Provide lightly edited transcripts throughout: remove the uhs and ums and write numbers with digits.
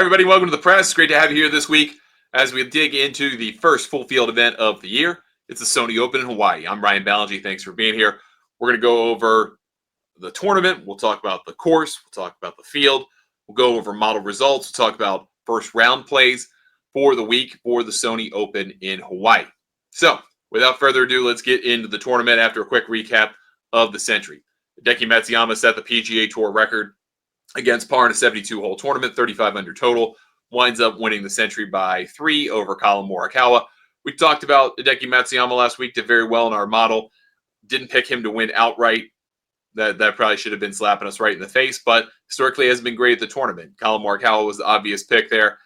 Everybody, welcome to the press. Great to have you here this week as we dig into the first full field event of the year. It's the Sony Open in Hawaii. I'm Ryan Ballingy. Thanks for being here. We're going to go over the tournament. We'll talk about the course. We'll talk about the field. We'll go over model results. We'll talk about first round plays for the week for the Sony Open in Hawaii. So, without further ado, let's get into the tournament after a quick recap of the century. Hideki Matsuyama set the PGA Tour record against par in a 72-hole tournament, 35 under total, winds up winning the century by 3 over Collin Morikawa. We talked about Hideki Matsuyama last week, did very well in our model. Didn't pick him to win outright. That probably should have been slapping us right in the face, but historically has been great at the tournament. Collin Morikawa was the obvious pick there.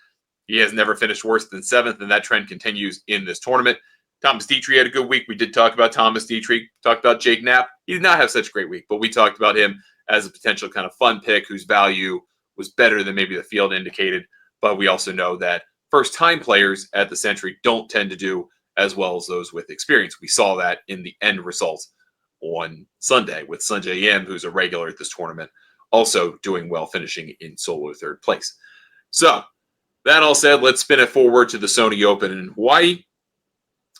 He has never finished worse than 7th, and that trend continues in this tournament. Thomas Dietrich had a good week. We did talk about Thomas Dietrich, talked about Jake Knapp. He did not have such a great week, but we talked about him as a potential kind of fun pick whose value was better than maybe the field indicated. But we also know that first-time players at the Century don't tend to do as well as those with experience. We saw that in the end results on Sunday with Sungjae Im, who's a regular at this tournament, also doing well, finishing in solo third place. So, that all said, let's spin it forward to the Sony Open in Hawaii.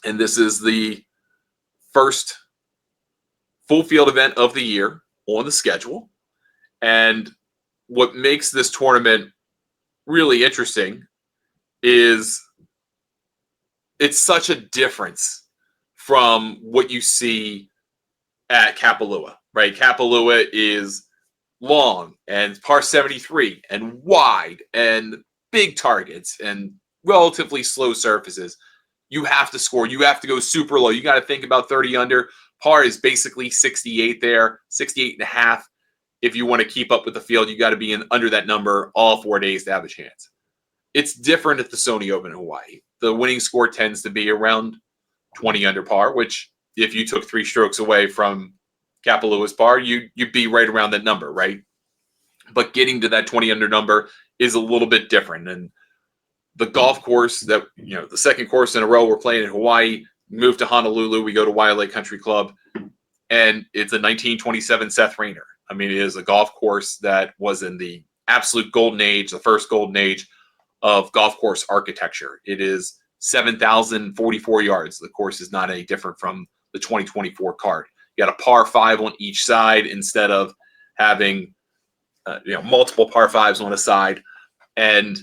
And this is the first full field event of the year on the schedule. And what makes this tournament really interesting is it's such a difference from what you see at Kapalua, right? Kapalua is long and par 73 and wide and big targets and relatively slow surfaces. You have to score. You have to go super low. You got to think about 30 under. Par is basically 68 there, 68 and a half. If you want to keep up with the field, you got to be in under that number all 4 days to have a chance. It's different at the Sony Open in Hawaii. The winning score tends to be around 20 under par, which if you took 3 strokes away from Kapalua's par, you'd be right around that number, right? But getting to that 20 under number is a little bit different. And the golf course that, the second course in a row we're playing in Hawaii, move to Honolulu, we go to Waialae Country Club, and it's a 1927 Seth Rayner. I mean, it is a golf course that was in the absolute golden age, the first golden age of golf course architecture. It is 7,044 yards. The course is not any different from the 2024 card. You got a par 5 on each side instead of having multiple par 5s on a side. And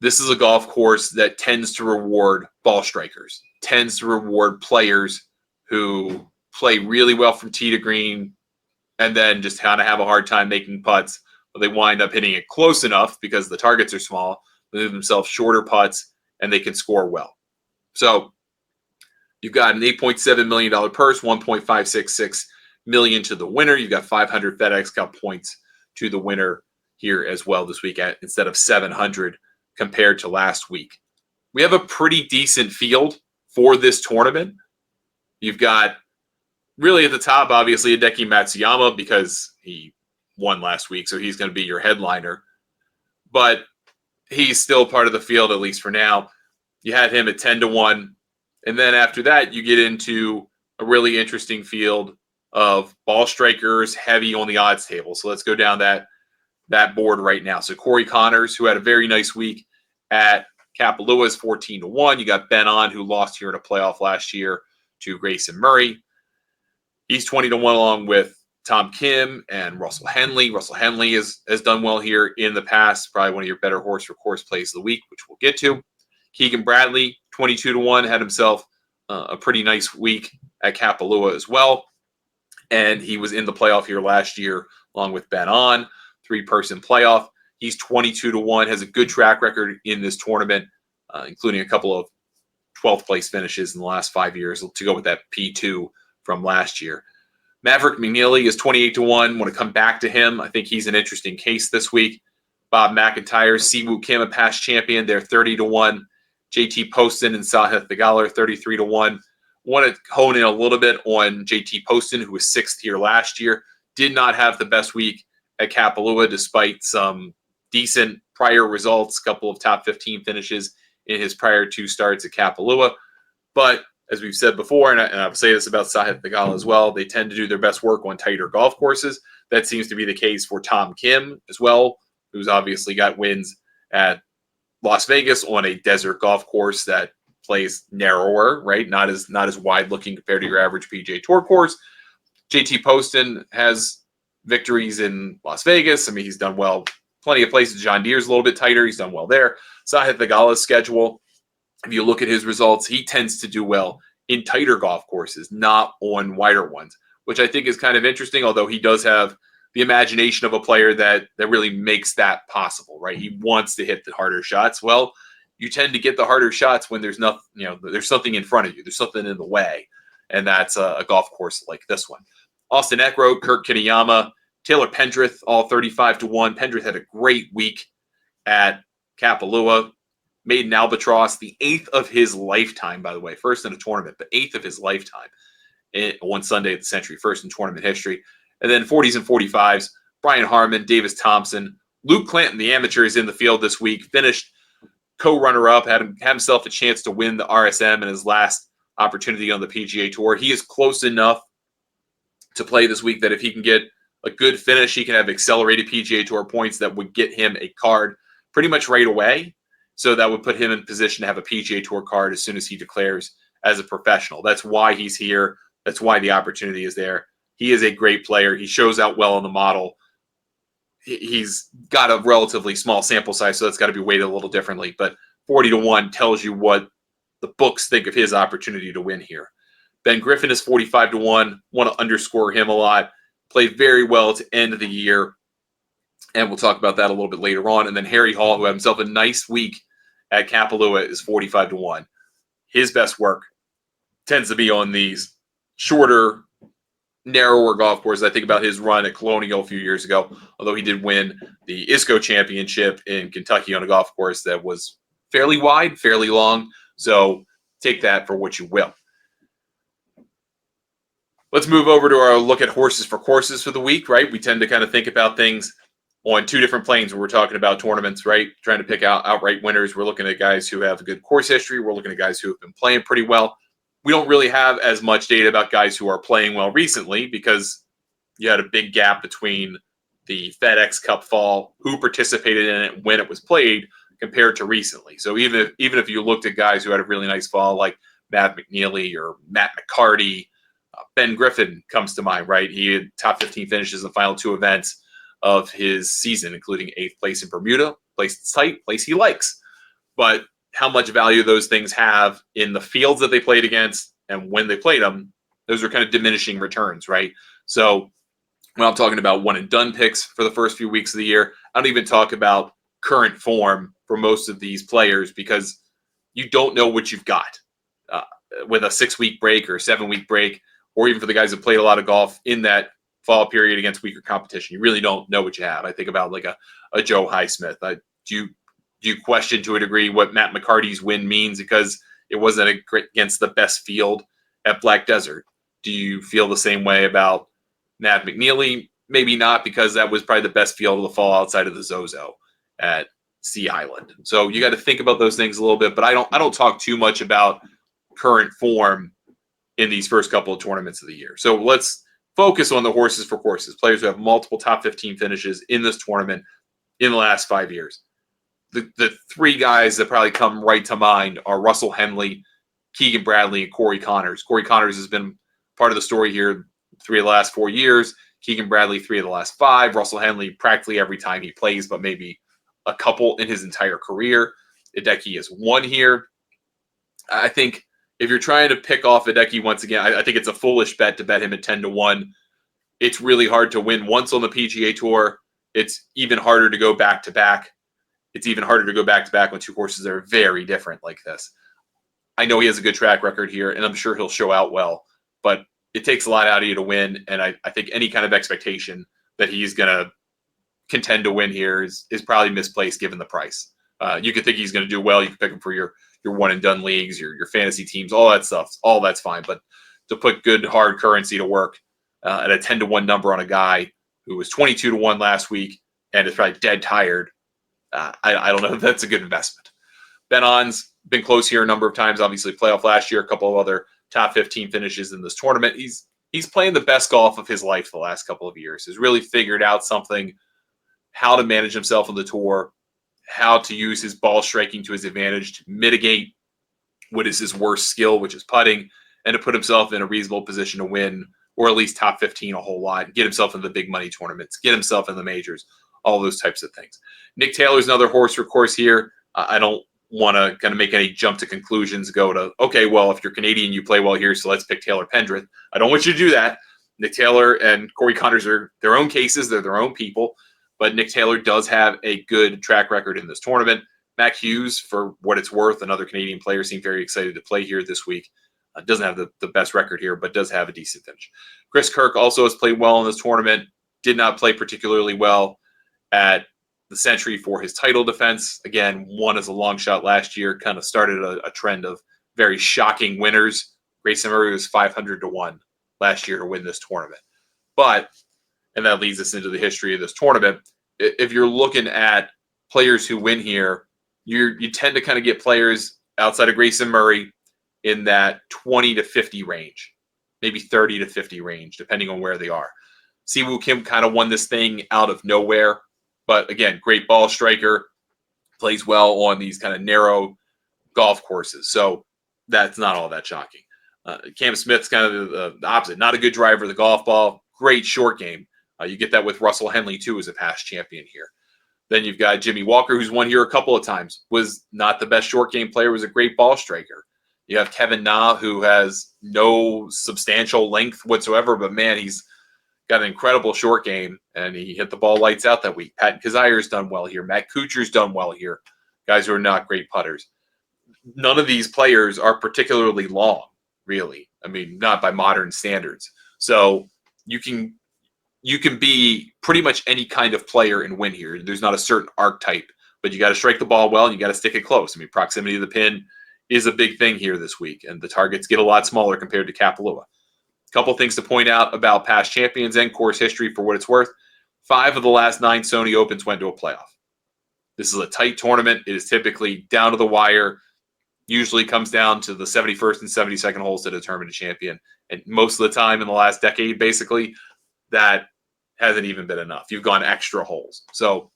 this is a golf course that tends to reward ball strikers, tends to reward players who play really well from tee to green and then just kind of have a hard time making putts. But they wind up hitting it close enough because the targets are small, they move themselves shorter putts, and they can score well. So you've got an $8.7 million purse, $1.566 million to the winner. You've got 500 FedEx Cup points to the winner here as well this week instead of 700 compared to last week. We have a pretty decent field for this tournament. You've got really at the top, obviously, Hideki Matsuyama because he won last week, so he's going to be your headliner. But he's still part of the field, at least for now. You had him at 10-1. And then after that, you get into a really interesting field of ball strikers heavy on the odds table. So let's go down that board right now. So Corey Connors, who had a very nice week at Kapalua, is 14-1. You got Ben On, who lost here in a playoff last year to Grayson Murray. He's 20-1 along with Tom Kim and Russell Henley. Russell Henley has done well here in the past. Probably one of your better horse for course plays of the week, which we'll get to. Keegan Bradley, 22-1, had himself a pretty nice week at Kapalua as well. And he was in the playoff here last year along with Ben On, 3-person playoff. He's 22-1, has a good track record in this tournament, including a couple of 12th place finishes in the last 5 years to go with that P2 from last year. Maverick McNeely is 28-1. Want to come back to him. I think he's an interesting case this week. Bob McIntyre, Siwoo Kim, a past champion, they're 30-1. JT Poston and Sahith Theegala are 33-1. Want to hone in a little bit on JT Poston, who was 6th here last year. Did not have the best week at Kapalua despite some decent prior results, a couple of top 15 finishes in his prior 2 starts at Kapalua. But as we've said before, and I'll say this about Sahith Theegala as well, they tend to do their best work on tighter golf courses. That seems to be the case for Tom Kim as well, who's obviously got wins at Las Vegas on a desert golf course that plays narrower, right? Not as wide looking compared to your average PGA Tour course. JT Poston has victories in Las Vegas. I mean, he's done well plenty of places. John Deere's a little bit tighter. He's done well there. Sahith Theegala's schedule, if you look at his results, he tends to do well in tighter golf courses, not on wider ones, which I think is kind of interesting, although he does have the imagination of a player that really makes that possible, right? He wants to hit the harder shots. Well, you tend to get the harder shots when there's nothing, there's something in front of you. There's something in the way, and that's a golf course like this one. Austin Eckroat, Kurt Kitayama, Taylor Pendrith, all 35-1. Pendrith had a great week at Kapalua. Made an albatross, the 8th of his lifetime, by the way. First in a tournament, but 8th of his lifetime. One Sunday at the Century, first in tournament history. And then 40s and 45s, Brian Harman, Davis Thompson. Luke Clanton, the amateur, is in the field this week. Finished co-runner-up, had himself a chance to win the RSM in his last opportunity on the PGA Tour. He is close enough to play this week that if he can get a good finish, he can have accelerated PGA Tour points that would get him a card pretty much right away. So that would put him in position to have a PGA Tour card as soon as he declares as a professional. That's why he's here. That's why the opportunity is there. He is a great player. He shows out well on the model. He's got a relatively small sample size, so that's got to be weighted a little differently. But 40-1 tells you what the books think of his opportunity to win here. Ben Griffin is 45-1. Want to underscore him a lot. Played very well to end of the year. And we'll talk about that a little bit later on. And then Harry Hall, who had himself a nice week at Kapalua, is 45-1. His best work tends to be on these shorter, narrower golf courses. I think about his run at Colonial a few years ago, although he did win the ISCO championship in Kentucky on a golf course that was fairly wide, fairly long. So take that for what you will. Let's move over to our look at horses for courses for the week, right? We tend to kind of think about things on two different planes when we're talking about tournaments, right? Trying to pick out outright winners. We're looking at guys who have a good course history. We're looking at guys who have been playing pretty well. We don't really have as much data about guys who are playing well recently because you had a big gap between the FedEx Cup fall, who participated in it, when it was played, compared to recently. So even if you looked at guys who had a really nice fall like Matt McNeely or Matt McCarty, Ben Griffin comes to mind, right? He had top 15 finishes in the final two events of his season, including 8th place in Bermuda, place that's tight, place he likes. But how much value those things have in the fields that they played against and when they played them, those are kind of diminishing returns, right? So when I'm talking about one and done picks for the first few weeks of the year, I don't even talk about current form for most of these players because you don't know what you've got with a 6-week break or a 7-week break, or even for the guys that played a lot of golf in that fall period against weaker competition. You really don't know what you have. I think about like a Joe Highsmith. Do you question to a degree what Matt McCarty's win means because it wasn't against the best field at Black Desert? Do you feel the same way about Matt McNeely? Maybe not, because that was probably the best field of the fall outside of the Zozo at Sea Island. So you got to think about those things a little bit, but I don't talk too much about current form in these first couple of tournaments of the year. So let's focus on the horses for courses, players who have multiple top 15 finishes in this tournament in the last 5 years. The three guys that probably come right to mind are Russell Henley, Keegan Bradley, and Corey Connors. Corey Connors has been part of the story here 3 of the last 4 years. Keegan Bradley, 3 of the last 5. Russell Henley, practically every time he plays, but maybe a couple in his entire career. Hideki has won here. I think if you're trying to pick off Hideki once again, I think it's a foolish bet to bet him at 10-1. It's really hard to win once on the PGA Tour. It's even harder to go back-to-back. It's even harder to go back-to-back when two horses are very different like this. I know he has a good track record here, and I'm sure he'll show out well, but it takes a lot out of you to win, and I think any kind of expectation that he's going to contend to win here is probably misplaced given the price. You could think he's going to do well. You can pick him for your one-and-done leagues, your fantasy teams, all that stuff. All that's fine, but to put good, hard currency to work at a 10-1 number on a guy who was 22-1 last week and is probably dead tired, I don't know if that's a good investment. Ben On's been close here a number of times. Obviously, playoff last year, a couple of other top 15 finishes in this tournament. He's playing the best golf of his life the last couple of years. He's really figured out something, how to manage himself on the tour, how to use his ball striking to his advantage to mitigate what is his worst skill, which is putting, and to put himself in a reasonable position to win, or at least top 15 a whole lot, get himself in the big money tournaments, get himself in the majors, all those types of things. Nick Taylor's another horse for course here. I don't want to kind of make any jump to conclusions, go to, okay, well, if you're Canadian, you play well here, so let's pick Taylor Pendrith. I don't want you to do that. Nick Taylor and Corey Connors are their own cases. They're their own people. But Nick Taylor does have a good track record in this tournament. Mac Hughes, for what it's worth, another Canadian player, seemed very excited to play here this week. Doesn't have the best record here, but does have a decent finish. Chris Kirk also has played well in this tournament. Did not play particularly well at the Century for his title defense. Again, won as a long shot last year, kind of started a trend of very shocking winners. Grayson Murray was 500 to 1 last year to win this tournament. But, and that leads us into the history of this tournament, if you're looking at players who win here, you tend to kind of get players outside of Grayson Murray in that 20 to 50 range, maybe 30 to 50 range, depending on where they are. Siwoo Kim kind of won this thing out of nowhere, but again, great ball striker, plays well on these kind of narrow golf courses. So that's not all that shocking. Cam Smith's kind of the opposite. Not a good driver of the golf ball, great short game. You get that with Russell Henley, too, as a past champion here. Then you've got Jimmy Walker, who's won here a couple of times, was not the best short game player, was a great ball striker. You have Kevin Na, who has no substantial length whatsoever, but man, he's got an incredible short game, and he hit the ball lights out that week. Patton Kizzaire's done well here. Matt Kuchar's done well here. Guys who are not great putters. None of these players are particularly long, really. I mean, not by modern standards. So you can be pretty much any kind of player and win here. There's not a certain archetype, but you got to strike the ball well, and you got to stick it close. I mean, proximity to the pin is a big thing here this week, and the targets get a lot smaller compared to Kapalua. A couple things to point out about past champions and course history for what it's worth. 5 of the last 9 Sony Opens went to a playoff. This is a tight tournament. It is typically down to the wire, usually comes down to the 71st and 72nd holes to determine a champion. And most of the time in the last decade, basically, that hasn't even been enough. You've gone extra holes. So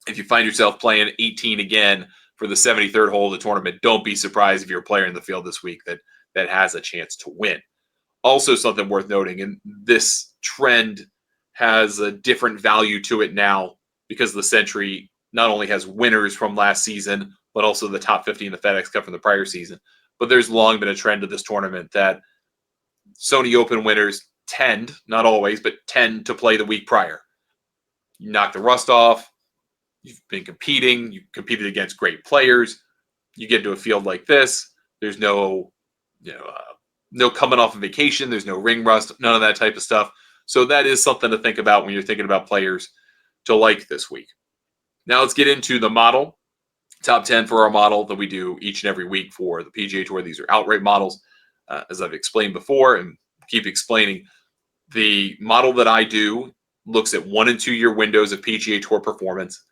if you find yourself playing 18 again for the 73rd hole of the tournament, don't be surprised if you're a player in the field this week that has a chance to win. Also something worth noting, and this trend has a different value to it now because the Century not only has winners from last season, but also the top 50 in the FedEx Cup from the prior season. But there's long been a trend of this tournament that Sony Open winners tend, not always, but tend to play the week prior. You knock the rust off. You've been competing. You competed against great players. You get into a field like this. There's no coming off of vacation. There's no ring rust, none of that type of stuff. So that is something to think about when you're thinking about players to like this week. Now let's get into the model. Top 10 for our model that we do each and every week for the PGA Tour. These are outright models. As I've explained before and keep explaining, the model that I do looks at 1 and 2 year windows of PGA Tour performance,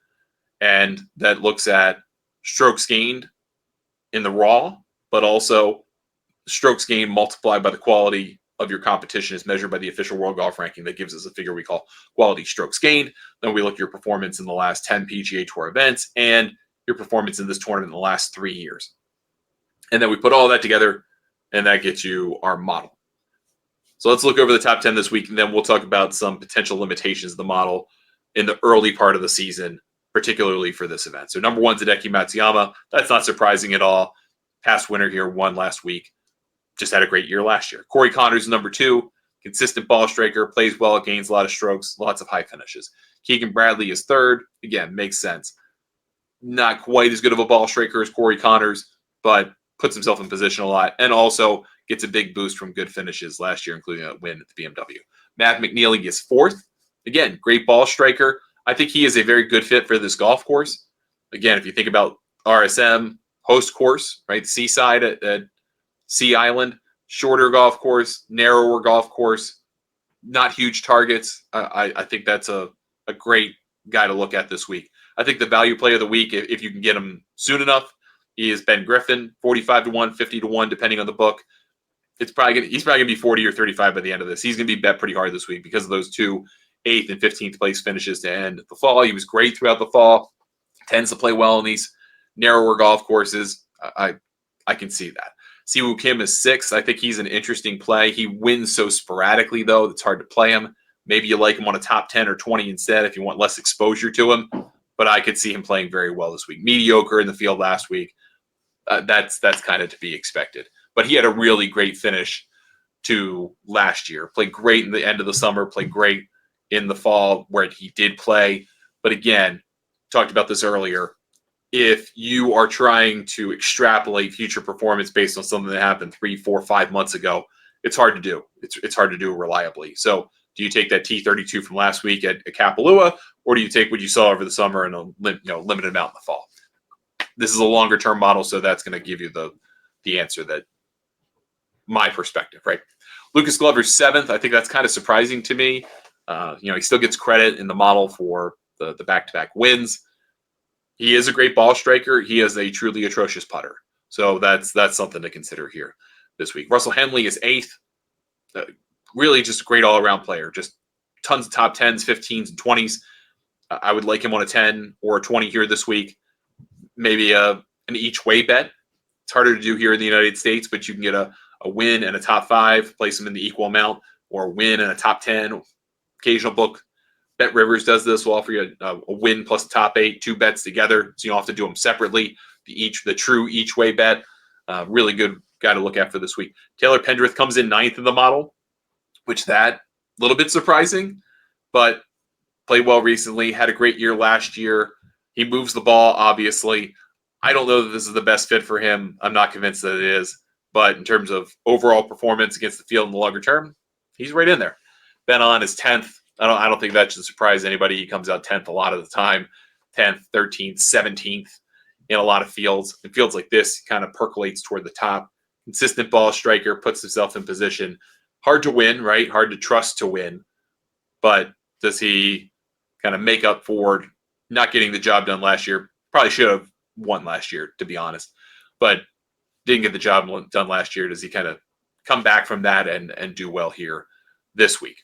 and that looks at strokes gained in the raw, but also strokes gained multiplied by the quality of your competition as measured by the official World Golf Ranking. That gives us a figure we call quality strokes gained. Then we look at your performance in the last 10 PGA Tour events and your performance in this tournament in the last 3 years. And then we put all that together, and that gets you our model. So let's look over the top 10 this week, and then we'll talk about some potential limitations of the model in the early part of the season, particularly for this event. So number 1, Hideki Matsuyama. That's not surprising at all. Past winner here, won last week. Just had a great year last year. Corey Connors, number 2. Consistent ball striker, plays well, gains a lot of strokes, lots of high finishes. Keegan Bradley is 3rd. Again, makes sense. Not quite as good of a ball striker as Corey Connors, but puts himself in position a lot, and also gets a big boost from good finishes last year, including a win at the BMW. Matt McNealy is 4th. Again, great ball striker. I think he is a very good fit for this golf course. Again, if you think about RSM, host course, right? Seaside at Sea Island, shorter golf course, narrower golf course, not huge targets. I think that's a great guy to look at this week. I think the value play of the week, if you can get him soon enough, he is Ben Griffin, 45 to 1, 50 to 1, depending on the book. He's probably going to be 40 or 35 by the end of this. He's going to be bet pretty hard this week because of those 2 8th and 15th place finishes to end the fall. He was great throughout the fall. Tends to play well in these narrower golf courses. I can see that. Siwoo Kim is 6th. I think he's an interesting play. He wins so sporadically, though, it's hard to play him. Maybe you like him on a top 10 or 20 instead if you want less exposure to him. But I could see him playing very well this week. Mediocre in the field last week. That's kind of to be expected. But he had a really great finish to last year. Played great in the end of the summer. Played great in the fall where he did play. But again, talked about this earlier. If you are trying to extrapolate future performance based on something that happened 3, 4, 5 months ago, it's hard to do. It's hard to do reliably. So do you take that T32 from last week at Kapalua, or do you take what you saw over the summer and a limited amount in the fall? This is a longer term model, so that's going to give you the answer that my perspective, right? Lucas Glover's 7th. I think that's kind of surprising to me. He still gets credit in the model for the back-to-back wins. He is a great ball striker. He is a truly atrocious putter. So that's something to consider here this week. Russell Henley is 8th. Really just a great all-around player. Just tons of top 10s, 15s, and 20s. I would like him on a 10 or a 20 here this week. Maybe an each-way bet. It's harder to do here in the United States, but you can get a win and a top 5, place them in the equal amount, or a win and a top 10. Occasional book. Bet Rivers does this. We'll offer you a win plus a top 8, 2 bets together, so you don't have to do them separately. The true each-way bet. Really good guy to look at for this week. Taylor Pendrith comes in 9th in the model, which that a little bit surprising, but played well recently. Had a great year last year. He moves the ball, obviously. I don't know that this is the best fit for him. I'm not convinced that it is. But in terms of overall performance against the field in the longer term, he's right in there. Ben On is 10th. I don't think that should surprise anybody. He comes out 10th a lot of the time. 10th, 13th, 17th in a lot of fields. In fields like this, he kind of percolates toward the top. Consistent ball striker, puts himself in position. Hard to win, right? Hard to trust to win. But does he kind of make up for not getting the job done last year? Probably should have won last year, to be honest. But didn't get the job done last year. Does he kind of come back from that and do well here this week?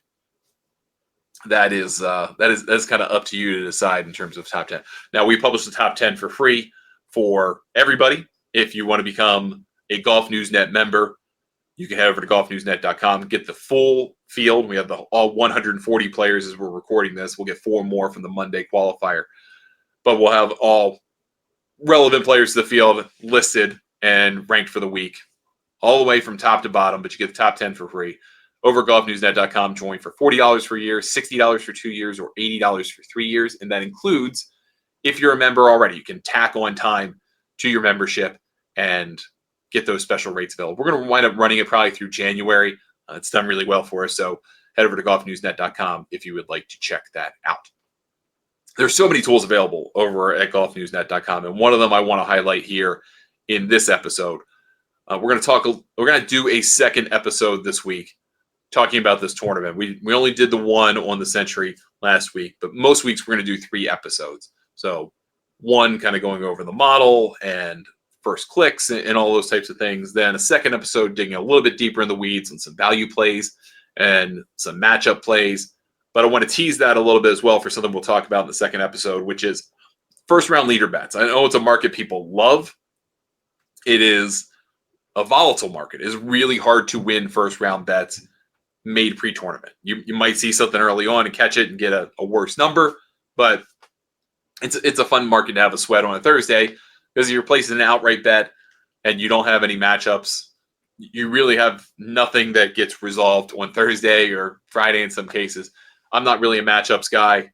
That's kind of up to you to decide in terms of top 10. Now, we publish the top 10 for free for everybody. If you want to become a Golf Newsnet member, you can head over to golfnewsnet.com and get the full field. We have all 140 players as we're recording this. We'll get 4 more from the Monday qualifier. But we'll have all relevant players to the field listed and ranked for the week, all the way from top to bottom, but you get the top 10 for free. Over golfnewsnet.com, join for $40 for a year, $60 for 2 years, or $80 for 3 years. And that includes, if you're a member already, you can tack on time to your membership and get those special rates available. We're going to wind up running it probably through January. It's done really well for us. So head over to golfnewsnet.com if you would like to check that out. There's so many tools available over at golfnewsnet.com. And one of them I want to highlight here in this episode. We're going to do a second episode this week talking about this tournament. We only did the one on the Century last week, but most weeks we're going to do 3 episodes. So one kind of going over the model and first clicks and all those types of things. Then a second episode digging a little bit deeper in the weeds on some value plays and some matchup plays. But I want to tease that a little bit as well for something we'll talk about in the second episode, which is first round leader bets. I know it's a market people love. It is a volatile market. It's really hard to win first round bets made pre-tournament. You might see something early on and catch it and get a worse number, but it's a fun market to have a sweat on a Thursday because you're placing an outright bet and you don't have any matchups. You really have nothing that gets resolved on Thursday or Friday in some cases. I'm not really a matchups guy.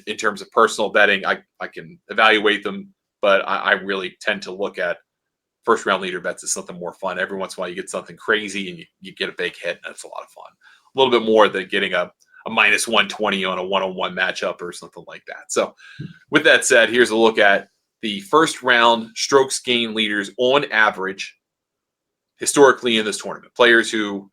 In terms of personal betting, I can evaluate them, but I really tend to look at first round leader bets as something more fun. Every once in a while you get something crazy and you get a big hit, and it's a lot of fun. A little bit more than getting a minus 120 on a one-on-one matchup or something like that. So with that said, here's a look at the first round strokes gain leaders on average historically in this tournament. Players who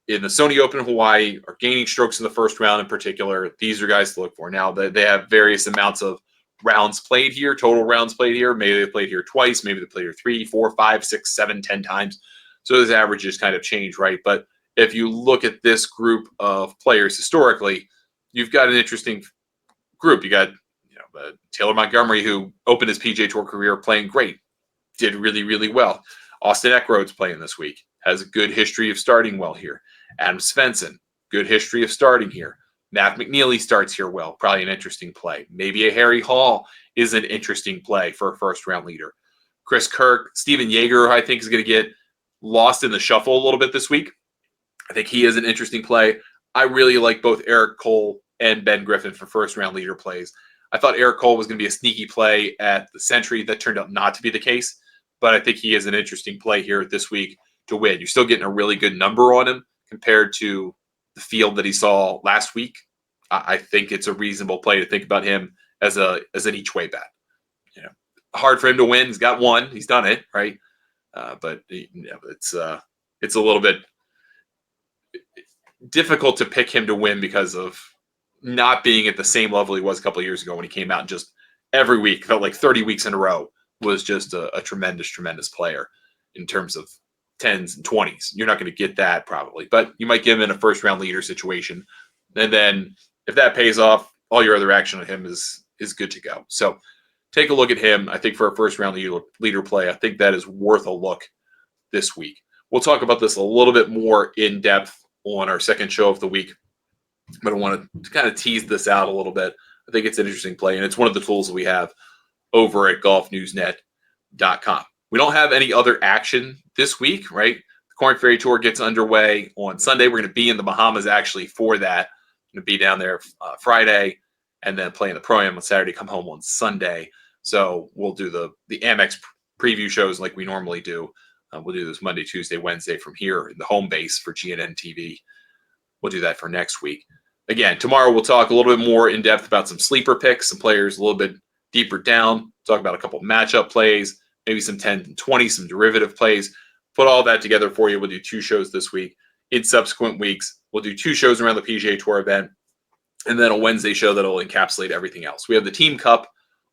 in the Sony Open in Hawaii are gaining strokes in the first round in particular. These are guys to look for. Now, they have various amounts of rounds played here, total rounds played here. Maybe they played here twice. Maybe they played here 3, 4, 5, 6, 7, 10 times. So those averages kind of change, right? But if you look at this group of players historically, you've got an interesting group. You got Taylor Montgomery, who opened his PGA Tour career playing great, did really, really well. Austin Eckroat's playing this week, has a good history of starting well here. Adam Svensson, good history of starting here. Matt McNeely starts here well, probably an interesting play. Maybe a Harry Hall is an interesting play for a first-round leader. Chris Kirk, Steven Yeager, I think is going to get lost in the shuffle a little bit this week. I think he is an interesting play. I really like both Eric Cole and Ben Griffin for first-round leader plays. I thought Eric Cole was going to be a sneaky play at the Century. That turned out not to be the case, but I think he is an interesting play here this week to win. You're still getting a really good number on him compared to the field that he saw last week. I think it's a reasonable play to think about him as an each-way bet. Hard for him to win. He's got one. He's done it, right? But it's a little bit difficult to pick him to win because of not being at the same level he was a couple of years ago when he came out and just every week, felt like 30 weeks in a row, was just a tremendous, tremendous player in terms of 10s and 20s. You're not going to get that probably, but you might give him in a first-round leader situation. And then if that pays off, all your other action on him is good to go. So take a look at him. I think for a first-round leader play, I think that is worth a look this week. We'll talk about this a little bit more in depth on our second show of the week, but I want to kind of tease this out a little bit. I think it's an interesting play, and it's one of the tools that we have over at golfnewsnet.com. We don't have any other action this week, right? The Korn Ferry Tour gets underway on Sunday. We're going to be in the Bahamas actually for that. Going to be down there Friday and then play in the Pro-Am on Saturday, come home on Sunday. So we'll do the Amex preview shows like we normally do. We'll do this Monday, Tuesday, Wednesday from here in the home base for GNN TV. We'll do that for next week. Again, tomorrow we'll talk a little bit more in depth about some sleeper picks, some players a little bit deeper down, talk about a couple of matchup plays, maybe some 10 and 20, some derivative plays. Put all that together for you. We'll do 2 shows this week. In subsequent weeks, we'll do 2 shows around the PGA Tour event, and then a Wednesday show that will encapsulate everything else. We have the Team Cup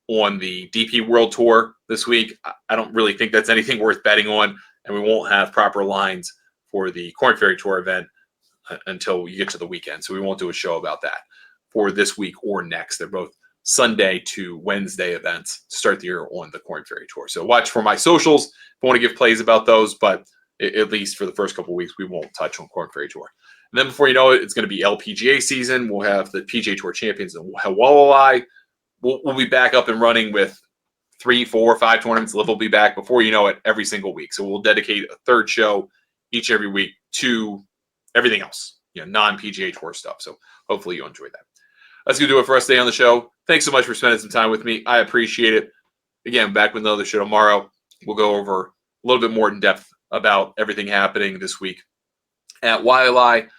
on the DP World Tour this week. I don't really think that's anything worth betting on, and we won't have proper lines for the Korn Ferry Tour event until you get to the weekend. So we won't do a show about that for this week or next. They're both Sunday to Wednesday events to start the year on the Korn Ferry Tour. So watch for my socials if I want to give plays about those, but at least for the first couple of weeks, we won't touch on Korn Ferry Tour. And then before you know it, it's going to be LPGA season. We'll have the PGA Tour champions in Waialae. We'll be back up and running with 3, 4, 5 tournaments. Liv will be back before you know it every single week. So we'll dedicate a third show each every week to everything else, non-PGA Tour stuff. So hopefully you enjoy that. That's going to do it for us today on the show. Thanks so much for spending some time with me. I appreciate it. Again, back with another show tomorrow. We'll go over a little bit more in depth about everything happening this week at Waialae.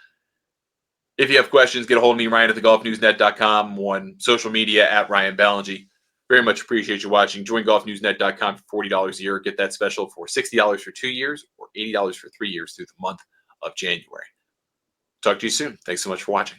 If you have questions, get a hold of me, Ryan at thegolfnewsnet.com, on social media at Ryan Ballingy. Very much appreciate you watching. Join golfnewsnet.com for $40 a year. Get that special for $60 for 2 years or $80 for 3 years through the month of January. Talk to you soon. Thanks so much for watching.